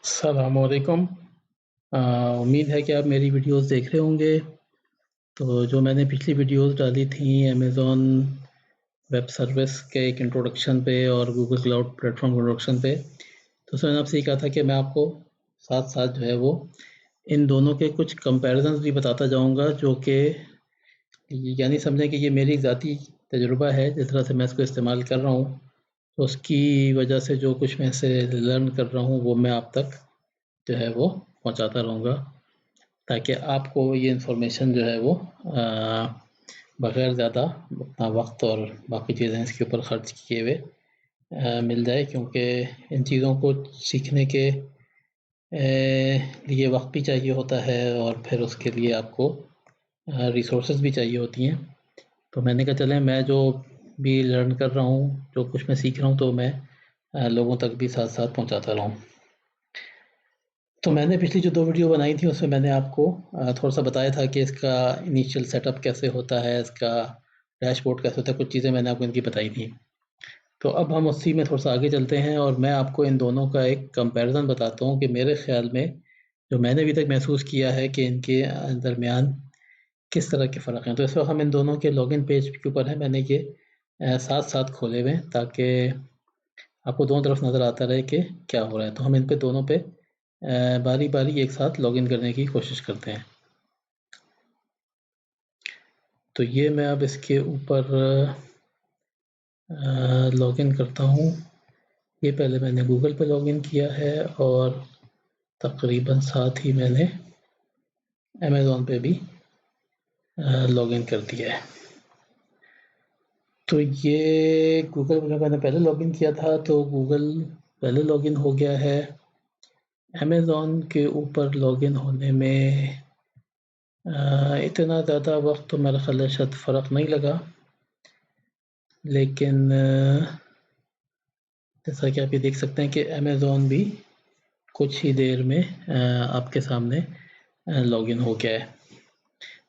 अस्सलामुअलैकुम। उम्मीद है कि आप मेरी वीडियोस देख रहे होंगे। तो जो मैंने पिछली वीडियोस डाली थी अमेज़ॉन वेब सर्विस के एक इंट्रोडक्शन पे और गूगल क्लाउड प्लेटफॉर्म इंट्रोडक्शन पे, तो उसमें मैंने आपसे ये कहा था कि मैं आपको साथ-साथ जो है वो इन दोनों के कुछ कंपैरिज़न्स भी बताता जाऊँगा, जो कि यानी समझें कि ये मेरी ज़ाती तजुर्बा है, जिस तरह से मैं इसको इस्तेमाल कर रहा हूँ, तो उसकी वजह से जो कुछ मैं इससे लर्न कर रहा हूँ, वो मैं आप तक जो है वो पहुँचाता रहूँगा, ताकि आपको ये इन्फॉर्मेशन जो है वो बग़ैर ज़्यादा अपना वक्त और बाकी चीज़ें इसके ऊपर ख़र्च किए हुए मिल जाए, क्योंकि इन चीज़ों को सीखने के लिए वक्त भी चाहिए होता है और फिर उसके लिए आपको रिसोर्सेज भी चाहिए होती हैं। तो मैंने कहा चलें मैं जो भी लर्न कर रहा हूँ, जो कुछ मैं सीख रहा हूँ, तो मैं लोगों तक भी साथ-साथ पहुँचाता रहूँ। तो मैंने पिछली जो 2 वीडियो बनाई थी उसमें मैंने आपको थोड़ा-सा बताया था कि इसका इनिशियल सेटअप कैसे होता है, इसका डैशबोर्ड कैसे होता है, कुछ चीज़ें मैंने आपको इनकी बताई थी। तो अब हम उसी में थोड़ा-सा आगे चलते हैं और मैं आपको इन दोनों का एक कंपैरिज़न बताता हूँ कि मेरे ख़्याल में जो मैंने अभी तक महसूस किया है कि इनके दरमियान किस तरह के फ़र्क हैं। तो इस वक़्त हम इन दोनों के लॉगिन पेज के ऊपर हैं। मैंने ये साथ-साथ खोले हुए हैं ताकि आपको दोनों तरफ नज़र आता रहे कि क्या हो रहा है। तो हम इन पे दोनों पे बारी-बारी एक साथ लॉगिन करने की कोशिश करते हैं। तो ये मैं अब इसके ऊपर लॉगिन करता हूँ। ये पहले मैंने गूगल पे लॉगिन किया है और तकरीबन साथ ही मैंने अमेज़न पे भी लॉगिन कर दिया है। तो ये गूगल में मैंने पहले लॉगिन किया था, तो गूगल पहले लॉगिन हो गया है। अमेज़न के ऊपर लॉगिन होने में इतना ज़्यादा वक़्त तो मेरा ख़्याल है शायद फ़र्क नहीं लगा। लेकिन जैसा कि आप ये देख सकते हैं कि अमेज़न भी कुछ ही देर में आपके सामने लॉगिन हो गया है।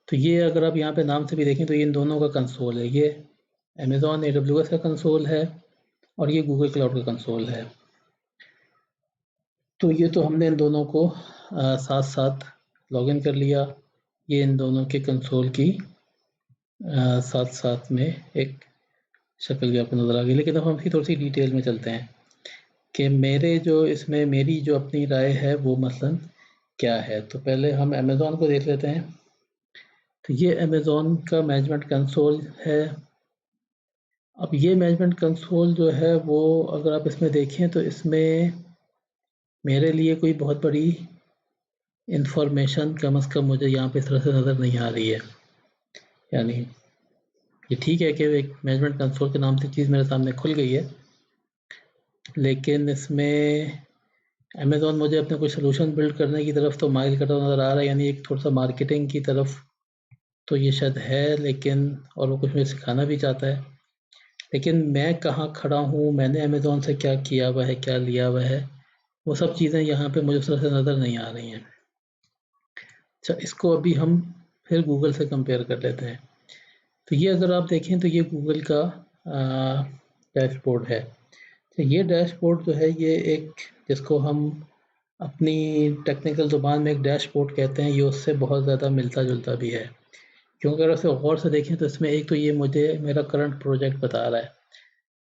तो ये अगर आप यहाँ पे नाम से भी देखें तो ये इन दोनों का कंसोल है। ये अमेज़न AWS का कंसोल है और ये गूगल क्लाउड का कंसोल है। तो ये तो हमने इन दोनों को साथ-साथ लॉगिन कर लिया। ये इन दोनों के कंसोल की साथ-साथ में एक शक्ल भी आपको नज़र आ गई। लेकिन अब हम इसकी थोड़ी-सी डिटेल में चलते हैं कि मेरे जो इसमें मेरी जो अपनी राय है वो मसलन क्या है। तो पहले हम अमेज़न को देख लेते हैं। तो ये अमेज़न का मैनेजमेंट कंसोल है। अब ये मैनेजमेंट कंसोल जो है वो अगर आप इसमें देखें तो इसमें मेरे लिए कोई बहुत बड़ी इन्फॉर्मेशन कम से कम मुझे यहाँ पे इस तरह से नज़र नहीं आ रही है। यानी ये ठीक है कि एक मैनेजमेंट कंसोल के नाम से चीज़ मेरे सामने खुल गई है, लेकिन इसमें अमेज़न मुझे अपने कुछ सॉल्यूशन बिल्ड करने की तरफ तो माइल करता नज़र आ रहा है, यानी एक थोड़ा-सा मार्केटिंग की तरफ तो ये शायद है, लेकिन और वो कुछ मुझे सिखाना भी चाहता है। लेकिन मैं कहाँ खड़ा हूँ, मैंने अमेज़न से क्या किया हुआ है, क्या लिया हुआ है, वो सब चीज़ें यहाँ पे मुझे उस तरह से नज़र नहीं आ रही हैं। अच्छा, इसको अभी हम फिर गूगल से कंपेयर कर लेते हैं। तो ये अगर आप देखें तो ये गूगल का डैशबोर्ड है। तो ये डैशबोर्ड जो है ये एक जिसको हम अपनी टेक्निकल ज़ुबान में एक डैशबोर्ड कहते हैं, ये उससे बहुत ज़्यादा मिलता-जुलता भी है। क्योंकि अगर उसे गौर से देखें तो इसमें एक तो ये मुझे मेरा करंट प्रोजेक्ट बता रहा है।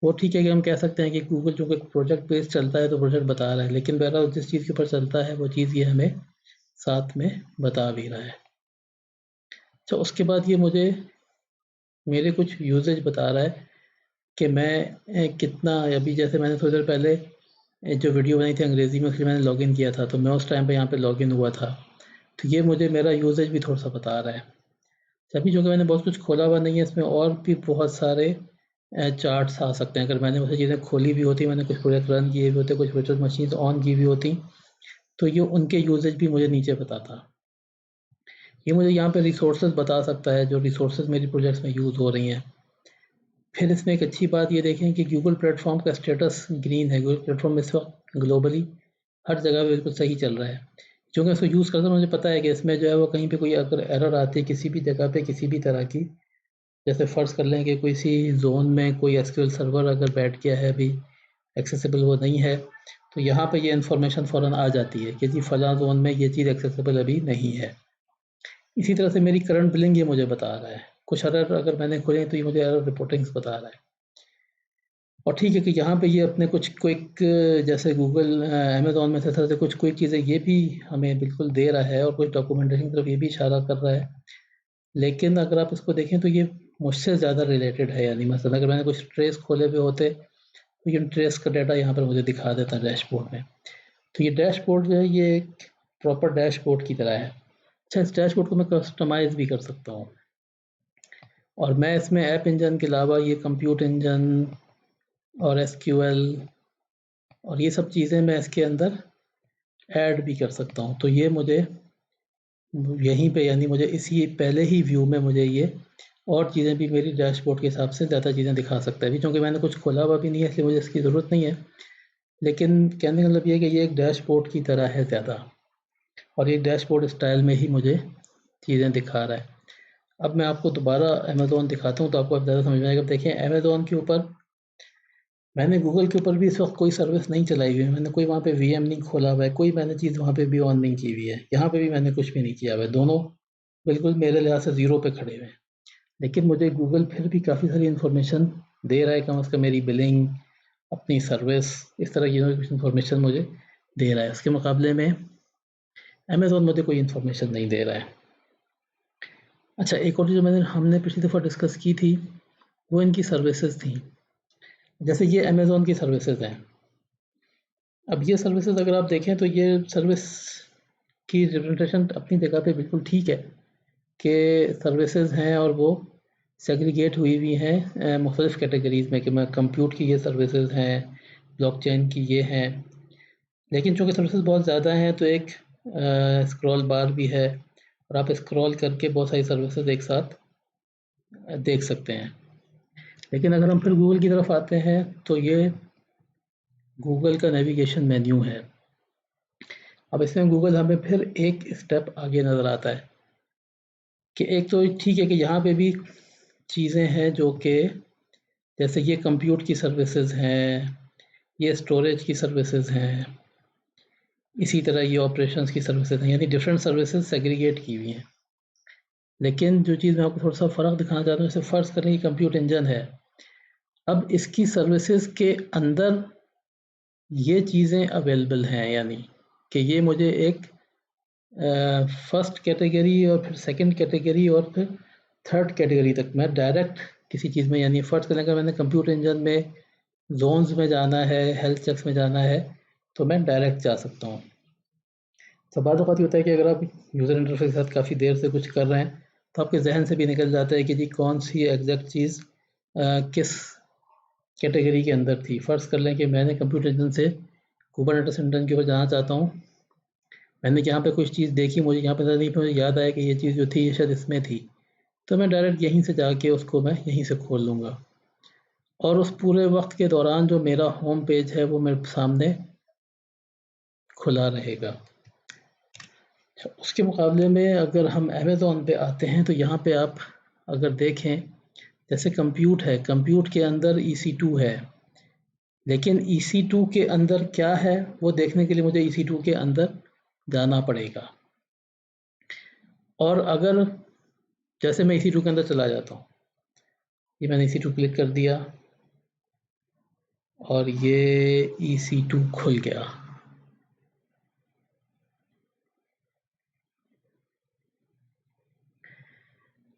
वो ठीक है कि हम कह सकते हैं कि गूगल चूँकि प्रोजेक्ट बेस्ड चलता है तो प्रोजेक्ट बता रहा है, लेकिन बहरहाल जिस चीज़ के ऊपर चलता है वो चीज़ ये हमें साथ में बता भी रहा है। अच्छा, उसके बाद ये मुझे मेरे कुछ यूसेज बता रहा है कि मैं कितना अभी जैसे मैंने थोड़ी देर पहले जो वीडियो बनाई थी अंग्रेज़ी में उसके लिए मैंने लॉगिन किया था, तो मैं उस टाइम पे यहाँ पे लॉगिन हुआ था। तो ये मुझे मेरा यूसेज भी थोड़ा-सा बता रहा है। अभी चूँकि मैंने बहुत कुछ खोला हुआ नहीं है, इसमें और भी बहुत सारे चार्ट्स आ सकते हैं। अगर मैंने वो चीज़ें खोली भी होती, मैंने कुछ प्रोजेक्ट रन किए भी होते, कुछ वर्चुअल मशीन्स ऑन की भी होती, तो ये उनके यूसेज भी मुझे नीचे बताता। ये मुझे यहाँ पे रिसोर्सेज़ बता सकता है, जो रिसोर्सेज़ मेरी प्रोजेक्ट्स में यूज़ हो रही हैं। फिर इसमें एक अच्छी बात ये देखें कि गूगल प्लेटफ़ॉर्म का स्टेटस ग्रीन है। गूगल प्लेटफ़ॉर्म इस वक़्त ग्लोबली हर जगह पे बिल्कुल सही चल रहा है। चूँकि इसको यूज़ करता हूँ, मुझे पता है कि इसमें जो है वो कहीं पे कोई अगर एरर आती है किसी भी जगह पे, किसी भी तरह की, जैसे फ़र्ज़ कर लें कि किसी ज़ोन में कोई एसक्यूएल सर्वर अगर बैठ गया है, अभी एक्सेसिबल वो नहीं है, तो यहाँ पे ये इन्फॉर्मेशन फ़ौरन आ जाती है कि जी फ़लाँ ज़ोन में ये चीज़ एक्सेसिबल अभी नहीं है। इसी तरह से मेरी करंट बिलिंग ये मुझे बता रहा है। कुछ एरर अगर मैंने खोले तो ये मुझे एरर रिपोर्टिंग्स बता रहा है। और ठीक है कि यहाँ पे ये अपने कुछ क्विक, जैसे गूगल अमेज़न में तरह से कुछ क्विक चीज़ें ये भी हमें बिल्कुल दे रहा है और कुछ डॉक्यूमेंटेशन की तरफ ये भी इशारा कर रहा है। लेकिन अगर आप इसको देखें तो ये मुझसे ज़्यादा रिलेटेड है, यानी मसलन अगर मैंने कुछ ट्रेस खोले हुए होते तो ये ट्रेस का डाटा यहाँ पर मुझे दिखा देता है डैशबोर्ड में। तो ये डैशबोर्ड जो है ये एक प्रॉपर डैशबोर्ड की तरह है। अच्छा, इस डैशबोर्ड को मैं कस्टमाइज़ भी कर सकता हूँ और मैं इसमें ऐप इंजन के अलावा ये कंप्यूट इंजन और एसक्यूएल और ये सब चीज़ें मैं इसके अंदर ऐड भी कर सकता हूँ। तो ये मुझे यहीं पे, यानी मुझे इसी पहले ही व्यू में मुझे ये और चीज़ें भी मेरी डैशबोर्ड के हिसाब से ज़्यादा चीज़ें दिखा सकता है। अभी चूँकि मैंने कुछ खोला हुआ भी नहीं है इसलिए मुझे इसकी ज़रूरत नहीं है, लेकिन कहने का मतलब ये है कि ये एक डैशबोर्ड की तरह है ज़्यादा, और ये डैशबोर्ड स्टाइल में ही मुझे चीज़ें दिखा रहा है। अब मैं आपको दोबारा अमेज़न दिखाता हूँ तो आपको अब ज़्यादा समझ में आएगा। देखिए अमेज़न के ऊपर मैंने गूगल के ऊपर भी इस वक्त कोई सर्विस नहीं चलाई हुई है, मैंने कोई वहाँ पे वीएम नहीं खोला हुआ है, कोई मैंने चीज़ वहाँ पे भी ऑन नहीं की हुई है, यहाँ पे भी मैंने कुछ भी नहीं किया हुआ है, दोनों बिल्कुल मेरे लिहाज से ज़ीरो पे खड़े हुए हैं। लेकिन मुझे गूगल फिर भी काफ़ी सारी इन्फॉर्मेशन दे रहा है, कम से कम मेरी बिलिंग, अपनी सर्विस, इस तरह की कुछ इन्फॉर्मेशन मुझे दे रहा है। उसके मुकाबले में अमेज़न मुझे कोई इन्फॉर्मेशन नहीं दे रहा है। अच्छा, एक और चीज़ हमने पिछली दफ़ा डिस्कस की थी वो इनकी सर्विसेज थी। जैसे ये अमेज़न की सर्विसेज हैं। अब ये सर्विसेज अगर आप देखें तो ये सर्विस की रिप्रेजेंटेशन अपनी जगह पे बिल्कुल ठीक है कि सर्विसेज हैं और वो सेग्रीगेट हुई हैं मुख्तलिफ़ कैटेगरीज़ में, कि मैं कंप्यूट की ये सर्विसेज हैं, ब्लॉकचेन की ये हैं। लेकिन चूँकि सर्विसेज बहुत ज़्यादा हैं तो एक स्क्रॉल बार भी है और आप स्क्रॉल करके बहुत सारी सर्विसेज एक साथ देख सकते हैं। लेकिन अगर हम फिर गूगल की तरफ आते हैं तो ये गूगल का नेविगेशन मेन्यू है। अब इसमें गूगल हमें फिर एक स्टेप आगे नज़र आता है कि एक तो ठीक है कि यहाँ पे भी चीज़ें हैं जो कि जैसे ये कंप्यूट की सर्विसेज हैं, ये स्टोरेज की सर्विसेज हैं, इसी तरह ये ऑपरेशंस की सर्विसेज हैं, यानी डिफरेंट सर्विसेज सेग्रीगेट की हुई हैं। लेकिन जो चीज़ मैं आपको थोड़ा सा फ़र्क दिखाना चाहता हूँ, जैसे फ़र्ज़ करें कि कंप्यूट इंजन है, अब इसकी सर्विसेज के अंदर ये चीज़ें अवेलेबल हैं, यानी कि ये मुझे एक फर्स्ट कैटेगरी और फिर सेकंड कैटेगरी और फिर थर्ड कैटेगरी तक मैं डायरेक्ट किसी चीज़ में, यानी फर्स्ट करने का मैंने कंप्यूटर इंजन में जोन्स में जाना है, हेल्थ चेक्स में जाना है, तो मैं डायरेक्ट जा सकता हूँ। तो बाद वक़्त होता है कि अगर आप यूज़र इंटरफेस के साथ काफ़ी देर से कुछ कर रहे हैं तो आपके जहन से भी निकल जाता है कि जी कौन सी एग्जैक्ट चीज़ किस कैटेगरी के अंदर थी। फ़र्ज़ कर लें कि मैंने कंप्यूटर इंजन से कुबरनेटिस इंजन के ऊपर जाना चाहता हूँ। मैंने यहाँ पे कुछ चीज़ देखी, मुझे यहाँ पे नहीं, मुझे याद आया कि ये चीज़ जो थी ये शायद इसमें थी, तो मैं डायरेक्ट यहीं से जाके उसको मैं यहीं से खोल लूँगा और उस पूरे वक्त के दौरान जो मेरा होम पेज है वो मेरे सामने खुला रहेगा। उसके मुकाबले में अगर हम अमेज़न पे आते हैं तो यहाँ पे आप अगर देखें, जैसे कंप्यूट है, कंप्यूट के अंदर EC2 है, लेकिन EC2 के अंदर क्या है वो देखने के लिए मुझे EC2 के अंदर जाना पड़ेगा। और अगर जैसे मैं EC2 के अंदर चला जाता हूँ, ये मैंने EC2 क्लिक कर दिया और ये EC2 खुल गया।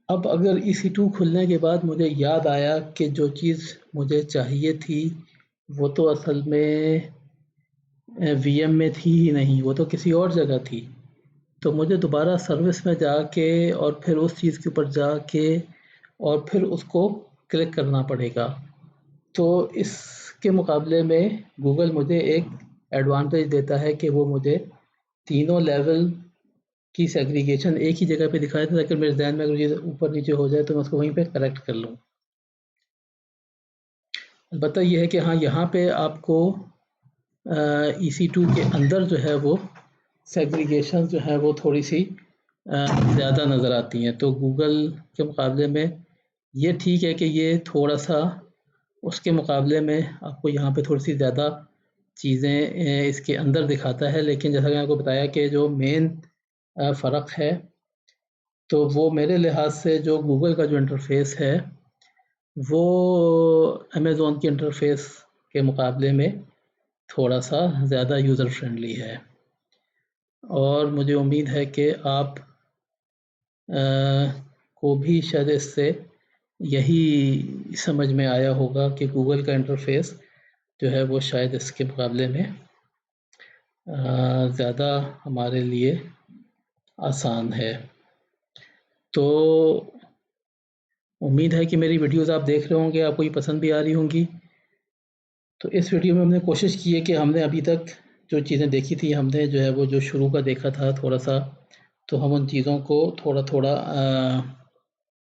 अब अगर EC2 खुलने के बाद मुझे याद आया कि जो चीज़ मुझे चाहिए थी वो तो असल में VM में थी ही नहीं, वो तो किसी और जगह थी, तो मुझे दोबारा सर्विस में जाके और फिर उस चीज़ के ऊपर जाके और फिर उसको क्लिक करना पड़ेगा। तो इसके मुकाबले में गूगल मुझे एक एडवांटेज देता है कि वो मुझे तीनों लेवल की सेग्रीगेशन एक ही जगह पे दिखाया था, ताकि मेरे ज़हन में अगर ये ऊपर नीचे हो जाए तो मैं उसको वहीं पे करेक्ट कर लूँ। अलबत्ता ये है कि हाँ, यहाँ पे आपको EC2 के अंदर जो है वो सेग्रीगेशन जो है वो थोड़ी सी ज़्यादा नज़र आती हैं, तो गूगल के मुकाबले में ये ठीक है कि ये थोड़ा सा उसके मुकाबले में आपको यहाँ पे थोड़ी सी ज़्यादा चीज़ें इसके अंदर दिखाता है, लेकिन जैसा कि मैंने आपको बताया कि जो मेन फ़र्क है, तो वो मेरे लिहाज से जो गूगल का जो इंटरफ़ेस है, वो अमेज़ॉन के इंटरफ़ेस के मुकाबले में थोड़ा-सा ज़्यादा यूज़र फ्रेंडली है। और मुझे उम्मीद है कि आप को भी शायद इससे यही समझ में आया होगा कि गूगल का इंटरफ़ेस जो है वो शायद इसके मुकाबले में ज़्यादा हमारे लिए आसान है। तो उम्मीद है कि मेरी वीडियोज़ आप देख रहे होंगे, आपको ये पसंद भी आ रही होंगी। तो इस वीडियो में हमने कोशिश की है कि हमने अभी तक जो चीज़ें देखी थी, हमने जो है वो जो शुरू का देखा था थोड़ा-सा, तो हम उन चीज़ों को थोड़ा-थोड़ा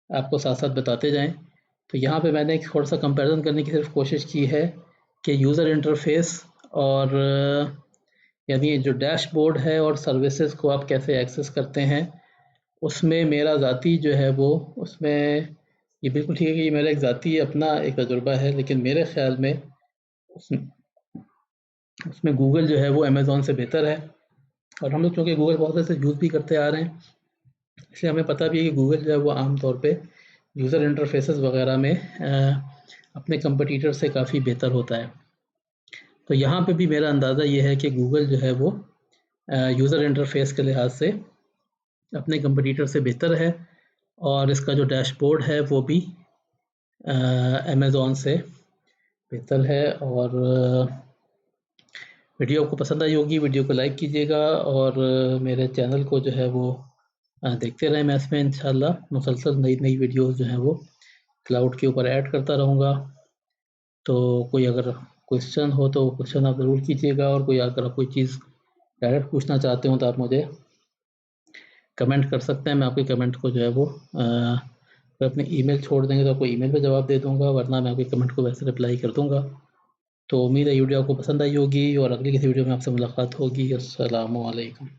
आपको साथ-साथ बताते जाएँ। तो यहाँ पे मैंने एक थोड़ा-सा कंपैरिज़न करने की सिर्फ़ कोशिश की है कि यूज़र इंटरफ़ेस और यानी जो डैशबोर्ड है और सर्विसेज़ को आप कैसे एक्सेस करते हैं, उसमें मेरा ज़ाती जो है वो उसमें ये बिल्कुल ठीक है कि ये मेरा एक ज़ाती अपना एक तजुर्बा है, लेकिन मेरे ख़्याल में उसमें उसमें गूगल जो है वो अमेज़ॉन से बेहतर है। और हम लोग चूँकि गूगल बहुत देर से यूज़ भी करते आ रहे हैं, इसलिए हमें पता भी है कि गूगल जो है वो आम तौर पे यूज़र इंटरफेसेस वगैरह में अपने कंपटीटर से काफ़ी बेहतर होता है। तो यहाँ पे भी मेरा अंदाज़ा ये है कि गूगल जो है वो यूज़र इंटरफेस के लिहाज से अपने कंपटीटर से बेहतर है, और इसका जो डैशबोर्ड है वो भी अमेज़ॉन से बेहतर है। और वीडियो आपको पसंद आई होगी, वीडियो को लाइक कीजिएगा और मेरे चैनल को जो है वो देखते रहें। मैं इसमें इंशाल्लाह मुसलसल नई वीडियोज़ जो हैं वो क्लाउड के ऊपर ऐड करता रहूँगा। तो कोई अगर क्वेश्चन हो तो क्वेश्चन आप ज़रूर कीजिएगा, और कोई अगर कोई चीज़ डायरेक्ट पूछना चाहते हो तो आप मुझे कमेंट कर सकते हैं। मैं आपके कमेंट को जो है वो अगर अपनी ईमेल छोड़ देंगे तो आपको ईमेल पे जवाब दे दूँगा, वरना मैं आपके कमेंट को वैसे रिप्लाई कर दूँगा। तो उम्मीद है ये वीडियो आपको पसंद आई होगी, और अगली किसी वीडियो में आपसे मुलाकात होगी। अस्सलामु अलैकुम।